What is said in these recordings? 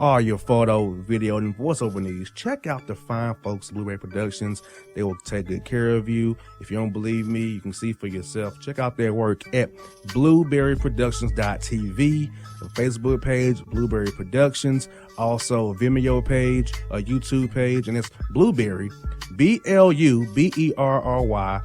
all your photo, video, and voiceover needs, check out the fine folks at Blueberry Productions. They will take good care of you. If you don't believe me, you can see for yourself. Check out their work at blueberryproductions.tv, the Facebook page, Blueberry Productions, also a Vimeo page, a YouTube page, and it's Blueberry, BLUBERRY,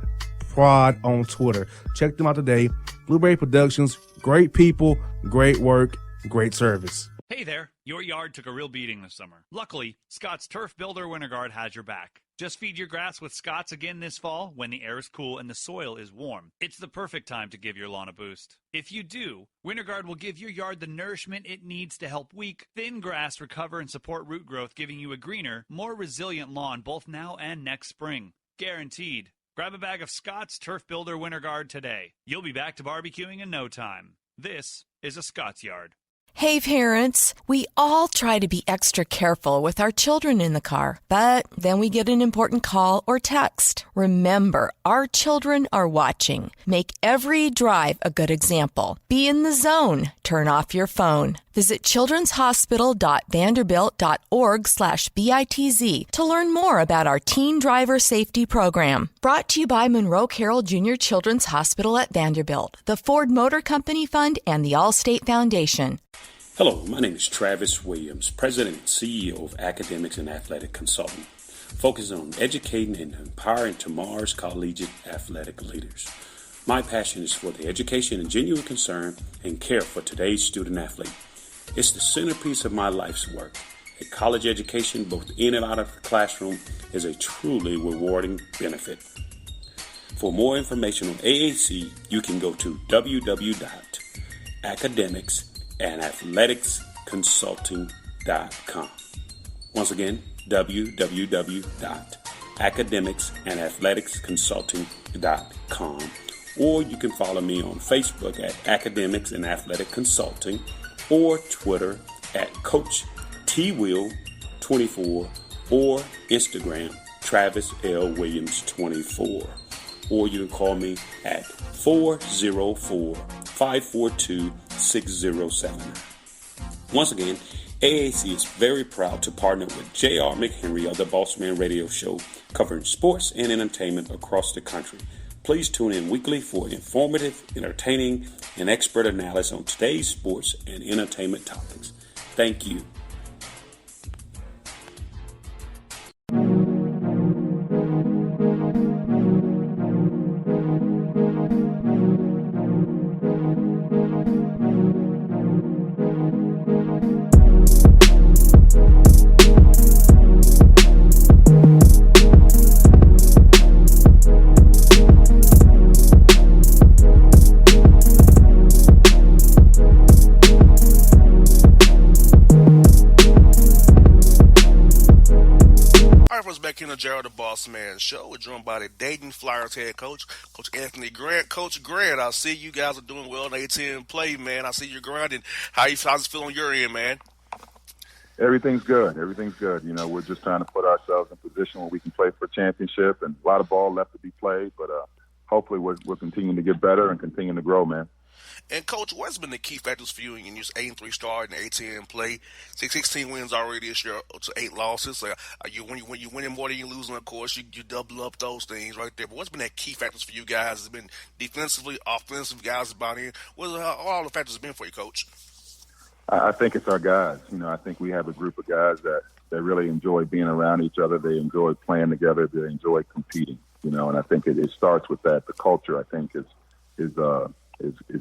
Prod on Twitter. Check them out today. Blueberry Productions, great people, great work, great service. Hey there, your yard took a real beating this summer. Luckily, Scott's Turf Builder Winter Guard has your back. Just feed your grass with Scott's again this fall when the air is cool and the soil is warm. It's the perfect time to give your lawn a boost. If you do, Winter Guard will give your yard the nourishment it needs to help weak, thin grass recover and support root growth, giving you a greener, more resilient lawn both now and next spring. Guaranteed. Grab a bag of Scott's Turf Builder Winter Guard today. You'll be back to barbecuing in no time. This is a Scott's Yard. Hey parents, we all try to be extra careful with our children in the car, but then we get an important call or text. Remember, our children are watching. Make every drive a good example. Be in the zone. Turn off your phone. Visit childrenshospital.vanderbilt.org/BITZ to learn more about our teen driver safety program. Brought to you by Monroe Carroll Jr. Children's Hospital at Vanderbilt, the Ford Motor Company Fund, and the Allstate Foundation. Hello, my name is Travis Williams, President and CEO of Academics and Athletic Consulting, focusing on educating and empowering tomorrow's collegiate athletic leaders. My passion is for the education and genuine concern and care for today's student athlete. It's the centerpiece of my life's work. A college education, both in and out of the classroom, is a truly rewarding benefit. For more information on AAC, you can go to www.academicsandathleticsconsulting.com. Once again, www.academicsandathleticsconsulting.com. Or you can follow me on Facebook at Academics and Athletic Consulting, or Twitter at Coach TWill24, or Instagram Travis L. Williams 24. Or you can call me at 404-542-6079. Once again, AAC is very proud to partner with J.R. McHenry of the Bossman Radio Show, covering sports and entertainment across the country. Please tune in weekly for informative, entertaining, and expert analysis on today's sports and entertainment topics. Thank you. Back in the Gerald the Bossman show. We're joined by the Dayton Flyers head coach, Coach Anthony Grant. Coach Grant, I see you guys are doing well in A10 play, man. I see you're grinding. How's it feel on your end, man? Everything's good. Everything's good. You know, we're just trying to put ourselves in position where we can play for a championship, and a lot of ball left to be played, but hopefully we're continuing to get better and continuing to grow, man. And, Coach, what's been the key factors for you in your 8-3 start in the A10 play? 16 wins already this year to 8 losses. When you're winning more than you're losing, of course, you double up those things right there. But what's been that key factors for you guys? Has it been defensively, offensive guys about in? What are all the factors have been for you, Coach? I think it's our guys. You know, I think we have a group of guys that really enjoy being around each other. They enjoy playing together. They enjoy competing, you know, and I think it starts with that. The culture, I think, is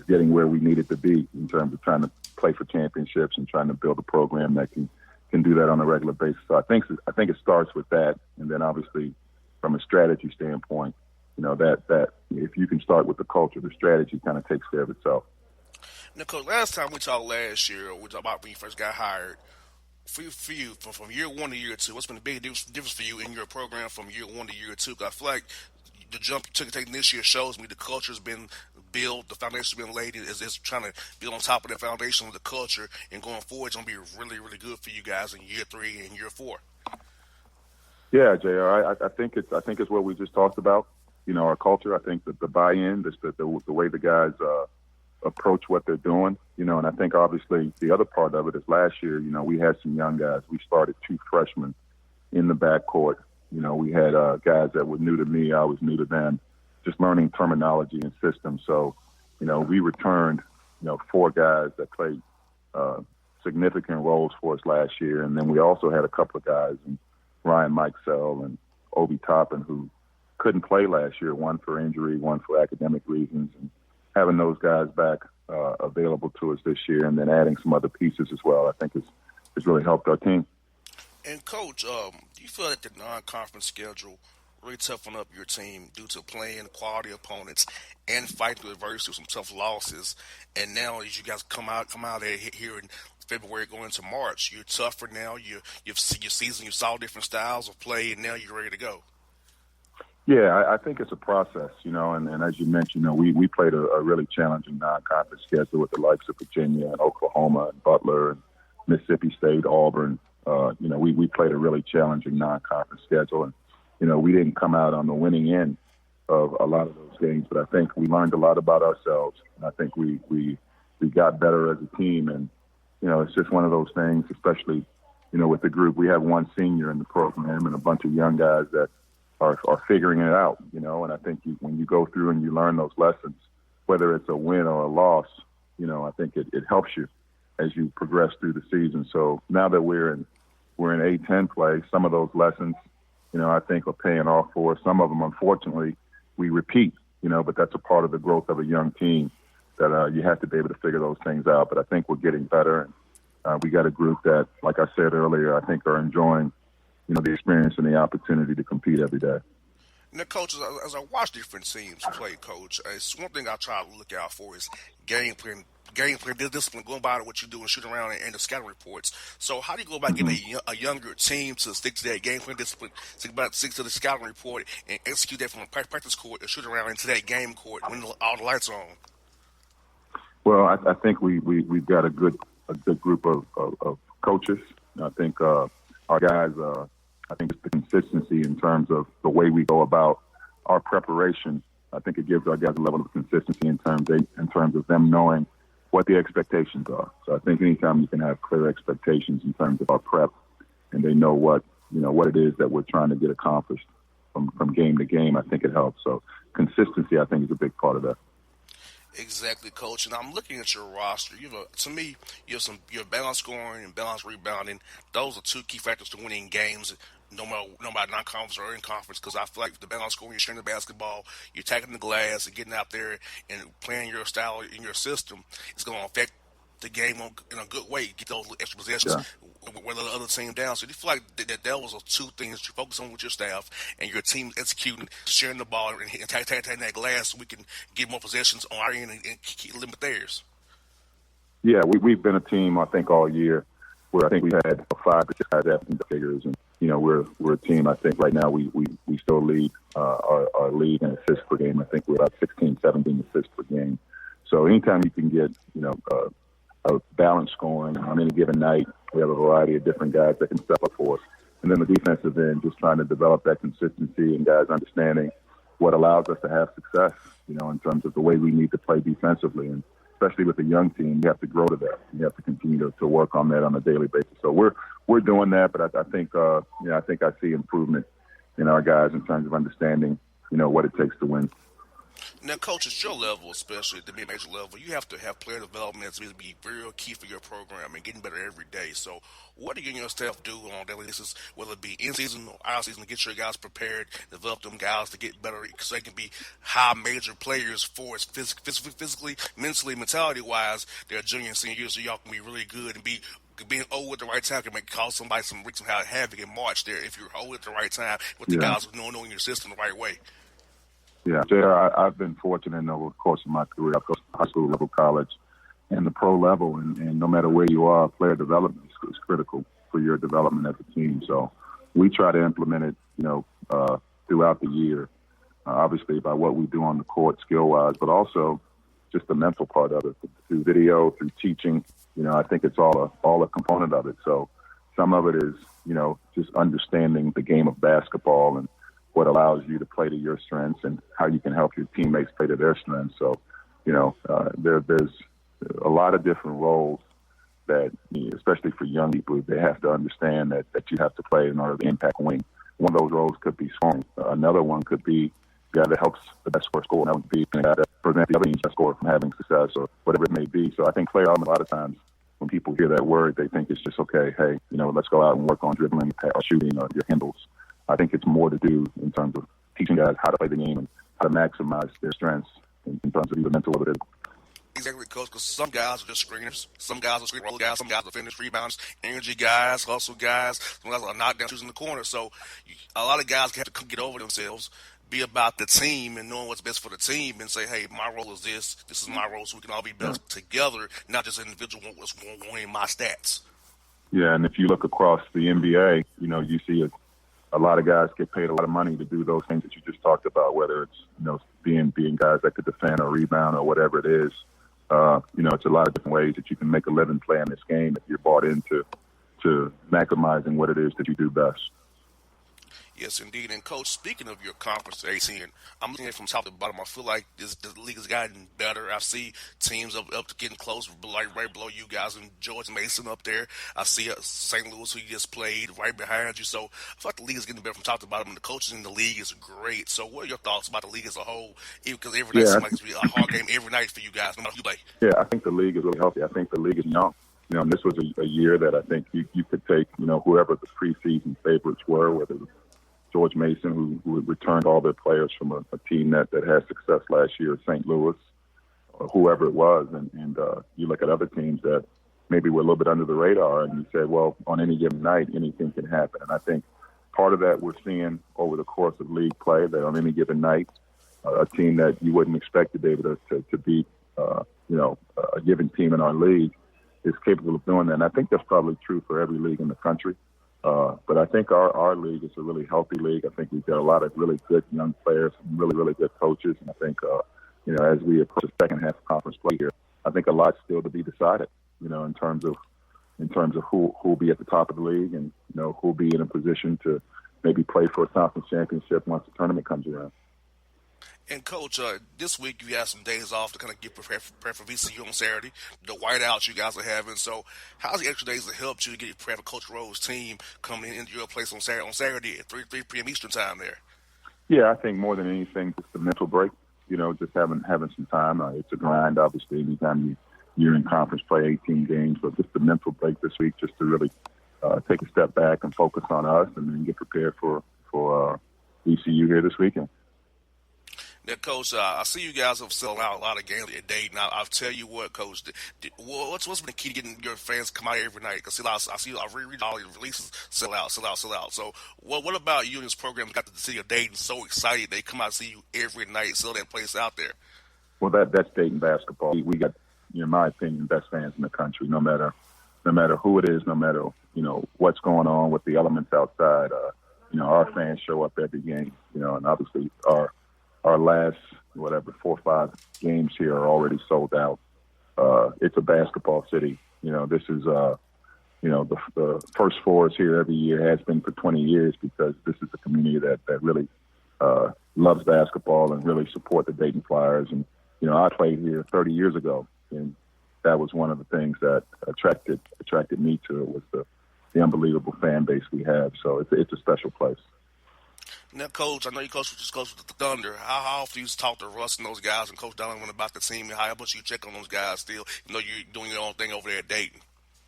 getting where we need it to be in terms of trying to play for championships and trying to build a program that can do that on a regular basis. So I think it starts with that, and then obviously from a strategy standpoint, you know, that if you can start with the culture, the strategy kind of takes care of itself. Now, Coach, last time we talked last year, we talked about when you first got hired. For you, from year 1 to year 2, what's been the big difference for you in your program from year 1 to year 2? Because I feel like the jump you took taking this year shows me the culture's been built, the foundation's been laid. It's trying to build on top of the foundation of the culture, and going forward, it's going to be really, really good for you guys in year 3 and year 4. Yeah, JR, I think it's what we just talked about. You know, our culture. I think that the buy-in, the way the guys approach what they're doing, and I think obviously the other part of it is last year, we had some young guys. We started 2 freshmen in the backcourt. We had guys that were new to me. I was new to them, just learning terminology and systems. So, we returned, 4 guys that played significant roles for us last year. And then we also had a couple of guys, and Ryan Mikesell and Obi Toppin, who couldn't play last year, one for injury, one for academic reasons. And having those guys back available to us this year, and then adding some other pieces as well, I think has really helped our team. And Coach, do you feel that the non-conference schedule really toughened up your team due to playing quality opponents and fighting through adversity with some tough losses? And now, as you guys come out here in February, going into March, you're tougher now. You've seasoned, you saw different styles of play, and now you're ready to go. Yeah, I think it's a process, and as you mentioned, we played a really challenging non-conference schedule with the likes of Virginia and Oklahoma and Butler and Mississippi State, Auburn. We played a really challenging non-conference schedule, and, we didn't come out on the winning end of a lot of those games, but I think we learned a lot about ourselves, and I think we got better as a team, and, it's just one of those things, especially, with the group. We have one senior in the program and a bunch of young guys that are figuring it out, and I think when you go through and you learn those lessons, whether it's a win or a loss, I think it helps you as you progress through the season. So now that we're in A-10 play, some of those lessons, I think are paying off for us. Some of them, unfortunately, we repeat, but that's a part of the growth of a young team that you have to be able to figure those things out. But I think we're getting better. And we got a group that, like I said earlier, I think are enjoying, the experience and the opportunity to compete every day. Now, Coach, as I watch different teams play, Coach, it's one thing I try to look out for is game plan, discipline, going by what you do and shoot around and the scouting reports. So how do you go about getting a younger team to stick to that game plan discipline, stick to the scouting report, and execute that from a practice court and shoot around into that game court when all the lights are on? Well, I think we've got a good group of coaches. I think our guys, I think it's the consistency in terms of the way we go about our preparation. I think it gives our guys a level of consistency in terms of them knowing what the expectations are. So I think anytime you can have clear expectations in terms of our prep, and they know what it is that we're trying to get accomplished from game to game, I think it helps. So consistency, I think, is a big part of that. Exactly, Coach. And I'm looking at your roster. You have balanced scoring and balanced rebounding. Those are 2 key factors to winning games, no matter non-conference or in conference. Because I feel like the balanced scoring, you're sharing the basketball, you're attacking the glass, and getting out there and playing your style in your system. It's going to affect the game in a good way. Get those extra possessions, wear the other team down. So do you feel like that was 2 things you focus on with your staff and your team executing, sharing the ball, and attacking that glass so we can get more possessions on our end and limit theirs? Yeah, we've been a team, I think, all year where I think we've had 5 to 6 guys after the figures. And, we're a team, I think, right now we still lead our league in assists per game. I think we're about 16, 17 assists per game. So anytime you can get, a balanced scoring on any given night, we have a variety of different guys that can step up for us. And then the defensive end, just trying to develop that consistency and guys understanding what allows us to have success, in terms of the way we need to play defensively. And especially with a young team, you have to grow to that. You have to continue to work on that on a daily basis. So we're doing that, but I think I see improvement in our guys in terms of understanding, what it takes to win. Now, Coach, at your level, especially at the mid-major level, you have to have player development that's going to be very key for your program and getting better every day. So what do you and your staff do on a daily basis, whether it be in-season or out-season, to get your guys prepared, develop them guys to get better so they can be high major players for us physically, mentally, mentality-wise? They're junior and senior years, so y'all can be really good and being old at the right time can cause somebody some havoc in March there if you're old at the right time with the guys who knowing your system the right way. Yeah, JR, I've been fortunate over the course of my career. I've coached high school level, college, and the pro level. And no matter where you are, player development is critical for your development as a team. So we try to implement it, throughout the year, obviously by what we do on the court skill-wise, but also just the mental part of it through video, through teaching. I think it's all a component of it. So some of it is, just understanding the game of basketball and what allows you to play to your strengths and how you can help your teammates play to their strengths. So There's a lot of different roles that, especially for young people, they have to understand that you have to play in order to impact winning. One of those roles could be scoring. Another one could be the guy that helps the best score. And that would be the guy that prevents the other team's best score from having success or whatever it may be. So I think player element, a lot of times when people hear that word, they think it's just, okay, hey, let's go out and work on dribbling or shooting or your handles. I think it's more to do in terms of teaching guys how to play the game and how to maximize their strengths in terms of either mental or physical. Exactly, Coach, because some guys are just screeners. Some guys are screen roll guys. Some guys are finish rebounds, energy guys, hustle guys. Some guys are knockdown shooters in the corner. So a lot of guys have to get over themselves, be about the team and knowing what's best for the team and say, hey, my role is this. This is my role, so we can all be better together, not just an individual winning my stats. Yeah, and if you look across the NBA, you see a lot of guys get paid a lot of money to do those things that you just talked about, whether it's, being guys that could defend or rebound or whatever it is. It's a lot of different ways that you can make a living playing this game if you're bought into maximizing what it is that you do best. Yes, indeed. And, Coach, speaking of your conference, AC, and I'm looking at it from top to bottom, I feel like the league has gotten better. I see teams up to getting close, like right below you guys, and George Mason up there. I see St. Louis, who you just played, right behind you. So I feel like the league is getting better from top to bottom, and the coaches in the league is great. So what are your thoughts about the league as a whole? Because every night seems like it's be a hard game every night for you guys, no matter who you play. Yeah, I think the league is really healthy. I think the league is young. And this was a year that I think you could take, whoever the preseason favorites were, whether it was George Mason, who returned all their players from a team that had success last year at St. Louis, or whoever it was. And you look at other teams that maybe were a little bit under the radar, and you say, well, on any given night, anything can happen. And I think part of that we're seeing over the course of league play, that on any given night, a team that you wouldn't expect to be able to beat, a given team in our league is capable of doing that. And I think that's probably true for every league in the country. But I think our league is a really healthy league. I think we've got a lot of really good young players, some really, really good coaches. And I think, as we approach the second half of conference play here, I think a lot's still to be decided, in terms of who will be at the top of the league and, who will be in a position to maybe play for a conference championship once the tournament comes around. And, Coach, this week you have some days off to kind of get prepared for VCU on Saturday, the whiteouts you guys are having. So how's the extra days that helped you to get prepared for Coach Rowe's team coming into your place on Saturday at 3 p.m. Eastern time there? Yeah, I think more than anything, just a mental break, just having some time. It's a grind, obviously, anytime you're in conference play, 18 games, but just a mental break this week just to really take a step back and focus on us and then get prepared for VCU here this weekend. Now, Coach, I see you guys have sold out a lot of games at Dayton. Now, I'll tell you what, Coach, what's been the key to getting your fans to come out every night? Because I reread all your releases, sell out. So what about you in this program got the city of Dayton so excited they come out and see you every night, sell that place out there? Well, that's Dayton basketball. We got, in my opinion, best fans in the country, no matter who it is, no matter, what's going on with the elements outside. Our fans show up every game, and obviously our last, 4 or 5 games here are already sold out. It's a basketball city. This is, the first fours here every year has been for 20 years because this is a community that really loves basketball and really support the Dayton Flyers. And, I played here 30 years ago, and that was one of the things that attracted me to it was the unbelievable fan base we have. So it's a special place. Now, Coach, I know you coach with the Thunder. How often do you talk to Russ and those guys and Coach Donovan about the team, and how much you check on those guys still, you're doing your own thing over there at Dayton?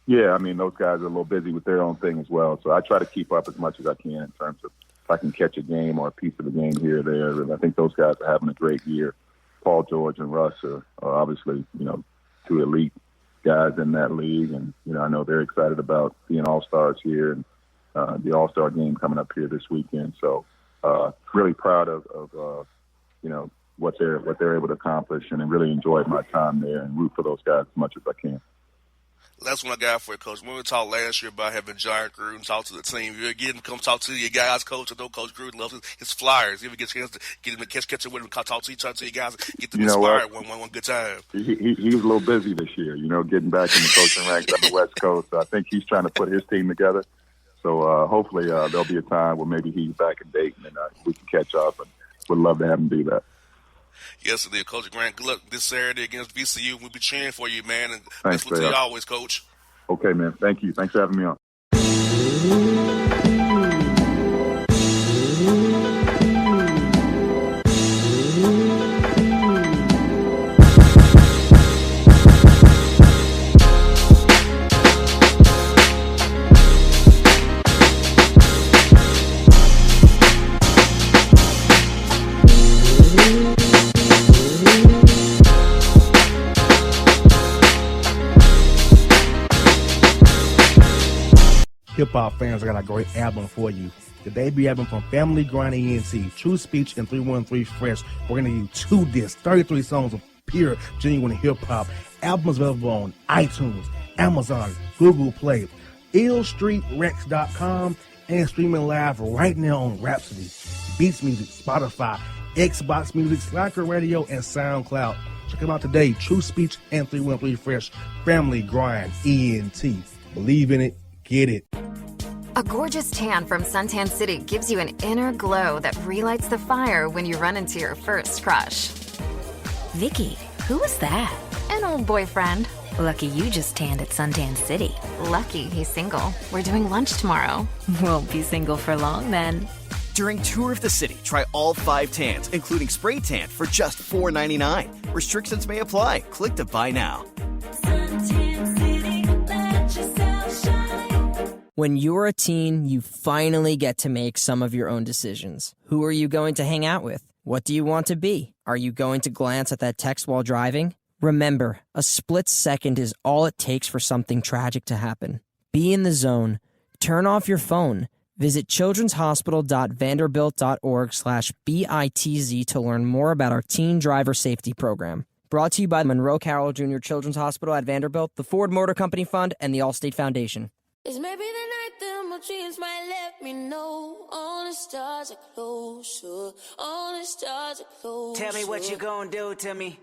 Yeah, those guys are a little busy with their own thing as well. So I try to keep up as much as I can in terms of if I can catch a game or a piece of a game here or there. And I think those guys are having a great year. Paul George and Russ are obviously, 2 elite guys in that league. And, I know they're excited about being all-stars here and the all-star game coming up here this weekend. So really proud of what they're able to accomplish, and I really enjoyed my time there and root for those guys as much as I can. That's what I got for you, Coach. When we talked last year about having Giant Gruden talk to the team, you're getting to come talk to your guys, Coach. I know Coach Gruden loves his Flyers. You ever get a chance to get him to catch up with him, talk to each other, to your guys, get them inspired one good time? He was a little busy this year, getting back in the coaching ranks on the West Coast. So I think he's trying to put his team together. So hopefully there'll be a time where maybe he's back in Dayton and we can catch up, and would love to have him do that. Yes, indeed. Coach Grant, good luck this Saturday against VCU. We'll be cheering for you, man. And Thanks, best luck to you always, Coach. Okay, man. Thank you. Thanks for having me on. Hip hop fans, I got a great album for you. The debut album from Family Grind ENT, True Speech and 313 Fresh. We're going to give you 2 discs, 33 songs of pure, genuine hip hop. Album is available on iTunes, Amazon, Google Play, illstreetrex.com, and streaming live right now on Rhapsody, Beats Music, Spotify, Xbox Music, Slacker Radio, and SoundCloud. Check them out today. True Speech and 313 Fresh. Family Grind ENT. Believe in it. Get it. A gorgeous tan from Suntan City gives you an inner glow that relights the fire when you run into your first crush. Vicky, who was that? An old boyfriend. Lucky you just tanned at Suntan City. Lucky he's single. We're doing lunch tomorrow. Won't be single for long then. During Tour of the City, try all 5 tans, including spray tan, for just $4.99. Restrictions may apply. Click to buy now. When you're a teen, you finally get to make some of your own decisions. Who are you going to hang out with? What do you want to be? Are you going to glance at that text while driving? Remember, a split second is all it takes for something tragic to happen. Be in the zone. Turn off your phone. Visit childrenshospital.vanderbilt.org/BITZ to learn more about our teen driver safety program. Brought to you by Monroe Carroll Jr. Children's Hospital at Vanderbilt, the Ford Motor Company Fund, and the Allstate Foundation. It's maybe the night that my dreams might let me know. All the stars are closer. All the stars are closer. Tell me what you gonna do to me.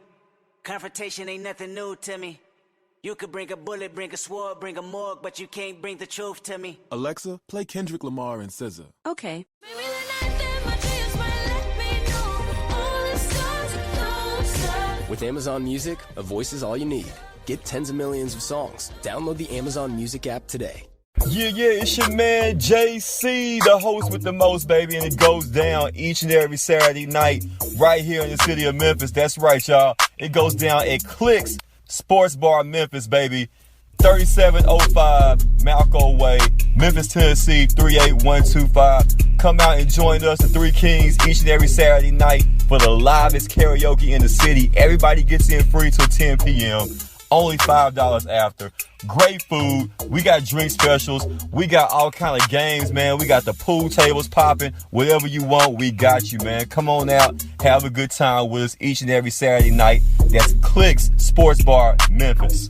Confrontation ain't nothing new to me. You could bring a bullet, bring a sword, bring a morgue, but you can't bring the truth to me. Alexa, play Kendrick Lamar and SZA. Okay. Maybe the night that my dreams might let me know. All the stars are closer. With Amazon Music, a voice is all you need. Get tens of millions of songs. Download the Amazon Music app today. Yeah, it's your man JC, the host with the most, baby, and it goes down each and every Saturday night right here in the city of Memphis. That's right, y'all. It goes down at Clicks Sports Bar Memphis, baby. 3705 Malco Way, Memphis, Tennessee, 38125. Come out and join us, the Three Kings, each and every Saturday night for the livest karaoke in the city. Everybody gets in free till 10 p.m. Only $5 after. Great food. We got drink specials. We got all kind of games, man. We got the pool tables popping. Whatever you want, we got you, man. Come on out. Have a good time with us each and every Saturday night. That's Clicks Sports Bar, Memphis.